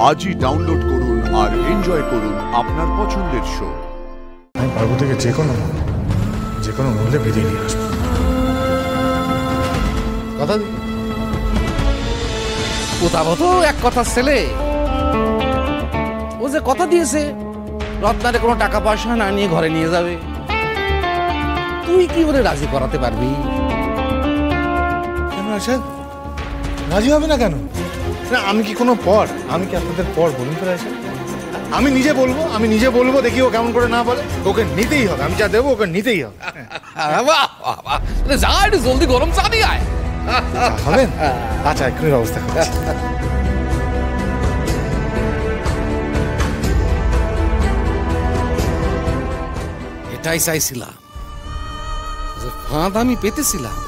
আজই ডাউনলোড করুন আর এনজয় করুন আপনার পছন্দের শো। আমি পার্বতীকে যে কোনো মূল্যে বেরিয়ে নিয়ে আসবো। কথা দিই কোথাও তো এক কথা ছেলে, ও যে কথা দিয়েছে রত্নারে কোনো টাকা পয়সা না নিয়ে ঘরে নিয়ে যাবে, তুই কি ওরে রাজি করাতে পারবি? কেন রাশেদ রাজি হবে না কেন? না আমি কি কোনো পর? আমি কি আপনাদের পর বলুন তো রাশেদ? আমি নিজে বলবো দেখি ও কেমন করে না বলে। ওকে নিতেই হবে, আমি যা দেবো ওকে নিতেই হবে। যা একটু জলদি গরম চা দিয়ে আয়। খাবেন? আচ্ছা এক্ষুনি ব্যবস্থা করছি। এটাই চাইছিলাম, যে ফাঁদ আমি পেতেছিলাম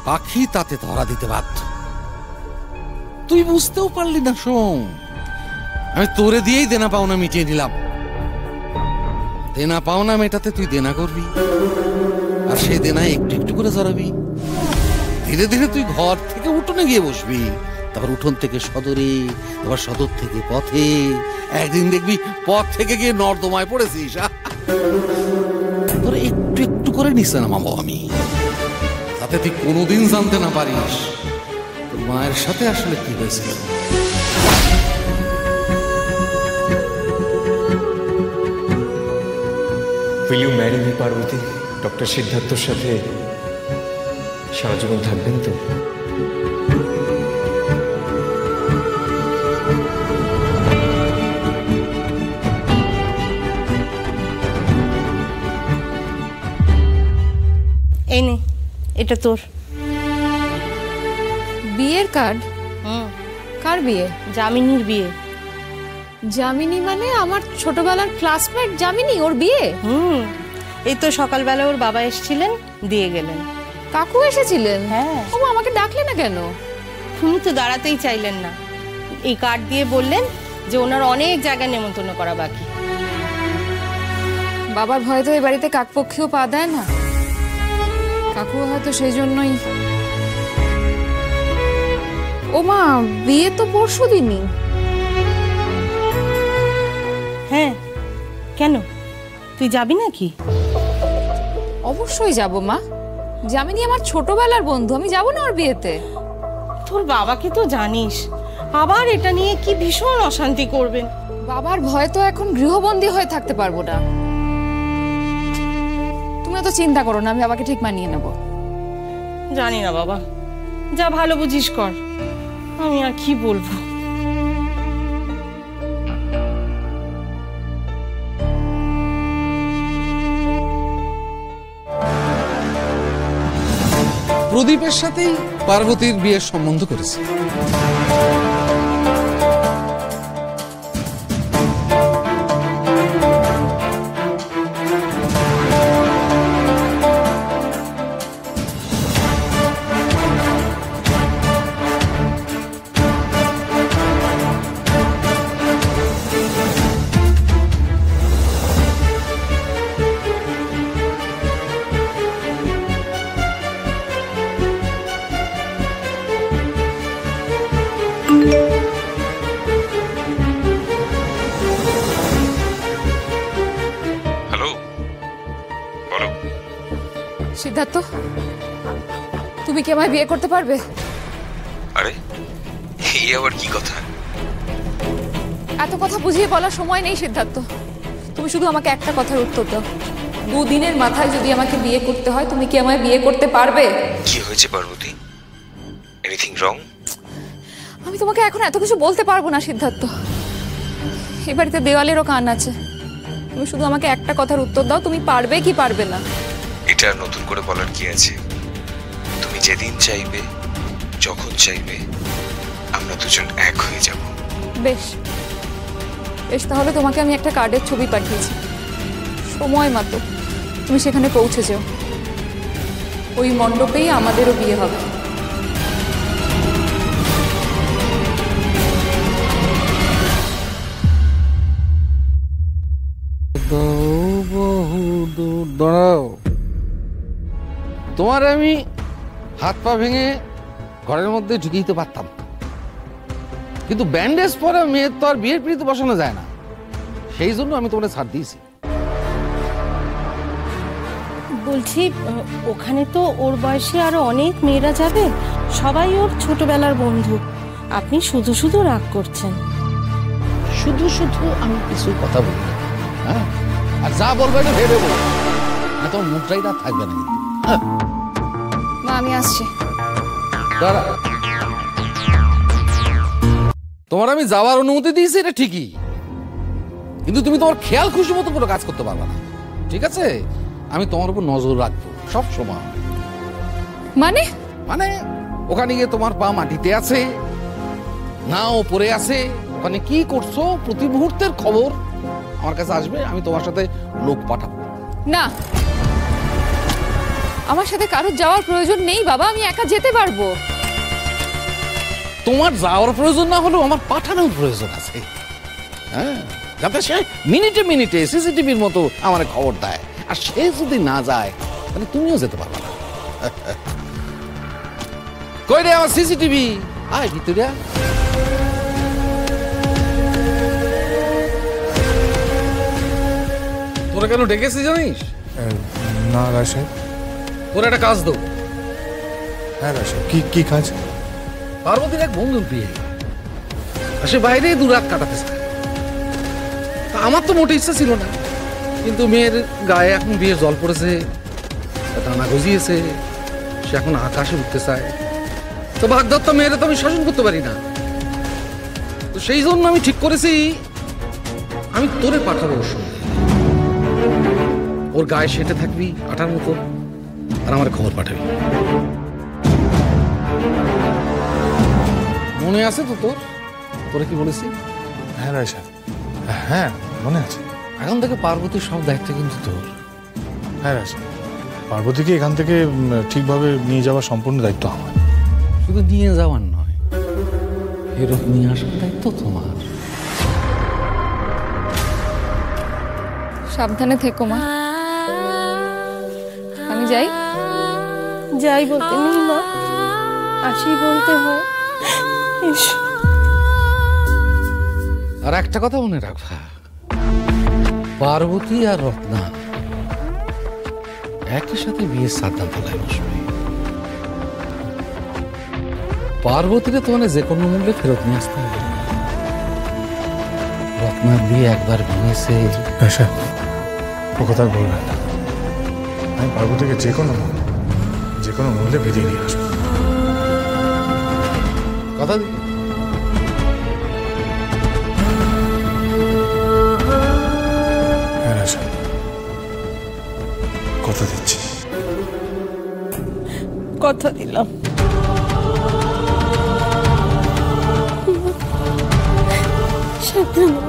পাখি তাতে ধরা দিতে বাধ্য। তুই বুঝতেও পারলি না। শোন, আমি তোরে দিয়েই দেনা পাওনা মিটিয়ে নিলাম। দেনা পাওনা মেটাতে তুই দেনা করবি, আর সেই দেনায় একটু একটু করে জড়াবি। ধীরে ধীরে তুই ঘর থেকে উঠোনে গিয়ে বসবি, তারপর উঠোন থেকে সদরে, তারপর সদর থেকে পথে, একদিন দেখবি পথ থেকে গিয়ে নর্দমায় পড়েছিস। তোরে একটু একটু করে নিচে নামাবো আমি, যাতে তুই কোনোদিন জানতে না পারিস তোর মায়ের সাথে আসলে কি হয়েছিল। Will you marry me, Parvati? Doctor সিদ্ধার্থর সাথে সারা জীবন থাকবেন তো? এই নে, এটা তোর বিয়ের কার্ড। কার বিয়ে? যামিনীর বিয়ে। যামিনী মানে আমার ছোটবেলার ক্লাসমেট যামিনী, ওর বিয়ে? এই তো সকালবেলা ওর বাবা এসেছিলেন, দিয়ে গেলেন। কাকু এসেছিলেন? হ্যাঁ। ও আমাকে ডাকলে না কেন? উনি তো দাঁড়াতেই চাইলেন না, এই কার্ড দিয়ে বললেন যে ওনার অনেক জায়গায় নেমন্তন্ন করা বাকি। বাবার ভয় তো এই বাড়িতে কাকপক্ষেও পা দেয় না, কাকু হয়তো সেই জন্যই। ও মা, বিয়ে তো পরশু দিনই। হ্যাঁ, কেন তুই যাবি নাকি? অবশ্যই যাব মা, যামিনী আমার ছোটবেলার বন্ধু, আমি যাব না ওর বিয়েতে? তোর বাবাকে তো জানিস, আবার এটা নিয়ে কি ভীষণ অশান্তি করবেন। বাবার ভয় তো এখন গৃহবন্দী হয়ে থাকতে পারবো না। তুমি তো চিন্তা করো না, আমি বাবাকে ঠিক মানিয়ে নেব। জানি না বাবা, যা ভালো বুঝিস কর, আমি আর কি বলবো। প্রদীপের সাথেই পার্বতীর বিয়ের সম্বন্ধ করেছে। সিদ্ধার্থ, তুমি কি আমায় বিয়ে করতে পারবে? আরে এই আবার কি কথা? এত কথা বুঝিয়ে বলার সময় নেই সিদ্ধার্থ, তুমি শুধু আমাকে একটা কথার উত্তর দাও। দুদিনের মাথায় যদি আমাকে বিয়ে করতে হয়, তুমি কি আমায় বিয়ে করতে পারবে? কি হয়েছে পার্বতী? Anything wrong? আমি তোমাকে এখন এত কিছু বলতে পারবো না সিদ্ধার্থ, এই বাড়িতে দেওয়ালেরও কান আছে। তুমি শুধু আমাকে একটা কথার উত্তর দাও, তুমি পারবে কি পারবে না? এটা আর নতুন করে বলার কি আছে? তুমি যেদিন চাইবে, যখন চাইবে, আমরা দুজন এক হয়ে যাব। বেশ বেশ, তাহলে তোমাকে আমি একটা কার্ডের ছবি পাঠিয়েছি, সময় মতো তুমি সেখানে পৌঁছে যাও। ওই মণ্ডপেই আমাদেরও বিয়ে হবে। দাঁড়াও, তোমার আমি হাত পা ভেঙে ঘরের মধ্যে ঢুকিয়ে দিতে পারতাম, কিন্তু ব্যান্ডেজ পরে মেয়ের তো আর বিয়ের পিড়িতে বসানো যায় না, সেই জন্য আমি তোমাকে ছাড় দিয়েছি। বলছি ওখানে তো ওর বয়সে আরো অনেক মেয়েরা যাবে, সবাই ওর ছোটবেলার বন্ধু। আপনি শুধু শুধু রাগ করছেন। শুধু শুধু আমি কিছু কথা বলি না, হ্যাঁ? আর যা বলবো এটা ভেবে বলবো, না তোমার মুখটাই না থাকবে না কিন্তু। হ্যাঁ, মা আমি আসছি। দাঁড়া, তোমার আমি যাওয়ার অনুমতি দিয়েছি এটা ঠিকই, কিন্তু তুমি তোমার খেয়াল খুশি মতো কোনো কাজ করতে পারবে না, ঠিক আছে? আমি তোমার উপর নজর রাখবো সব সময়। মানে মানে ওখানে গিয়ে তোমার পা মাটিতে আছে না ওপরে আছে, ওখানে কি করছো প্রতি মুহূর্তের খবর আমার কাছে আসবে। আমি তোমার সাথে লোক পাঠাবো। না, আমার সাথে কারোর যাওয়ার প্রয়োজন নেই বাবা, আমি একা যেতে পারবো। তোমার যাওয়ার প্রয়োজন না হলেও আমার পাঠানোর প্রয়োজন আছে, হ্যাঁ, যাতে সে মিনিটে মিনিটে সিসিটিভির মতো আমার খবর দেয়। আর সে যদি না যায় তাহলে তুমিও যেতে পারবে না। কই রে আমার সিসিটিভি? আয় ভিতরে। তোরা কেন ডেকেছি জানিস? না রায় সাহেব। তোর একটা কাজ দেবো। হ্যাঁ রায় সাহেব, কি কাজ? পার্বতীর এক বন্ধুর বিয়ে, আর সে বাইরে দুরাত কাটাতে চায়। তা আমার তো মোটে ইচ্ছা ছিল না, কিন্তু মেয়ের গায়ে এখন বিয়ের জল পড়েছে, টানা গজিয়েছে, সে এখন আকাশে উঠতে চায়। তো বাগদত্তা মেয়েরা তো আমি শাসন করতে পারি না, তো সেই জন্য আমি ঠিক করেছি আমি তোরে পাঠাবো ওর সঙ্গে। ওর গায়ে সেটে থাকবি আটার মতো, আর আমার খবর পাঠাবি। মনে আছে তো তোর? তোরা কি বলেছি? হ্যাঁ রায় সাহেব, হ্যাঁ মনে আছে। এখন থেকে পার্বতীর সব দায়িত্ব কিন্তু তোর। হ্যাঁ রায় সাহেব, পার্বতীকে এখান থেকে ঠিকভাবে নিয়ে যাওয়ার সম্পূর্ণ দায়িত্ব আমার। শুধু নিয়ে যাওয়ার নয়, ফেরত নিয়ে আসার দায়িত্ব তোমার। সাবধানে থেকো মা, আমি যাই। যাই বলতে নেই মা, আসি বলতে হয়। এসো। আর একটা কথা মনে রাখবা, পার্বতী আর রত্না একই সাথে বিয়ের সিদ্ধান্ত তলায় বসবে। পার্বতীকে তোমার যে কোনো মূল্যে ফেরত নিয়ে আসতে হবে। রত্নার বিয়ে একবার ভেঙেছে। ও কথা বলবেন না, আমি পার্বতীকে যে কোনো মূল্যে বেরিয়ে নিয়ে আসবো। কথা দিই। হ্যাঁ রাশা, কথা দিচ্ছি। কথা দিলাম। সাবধানে।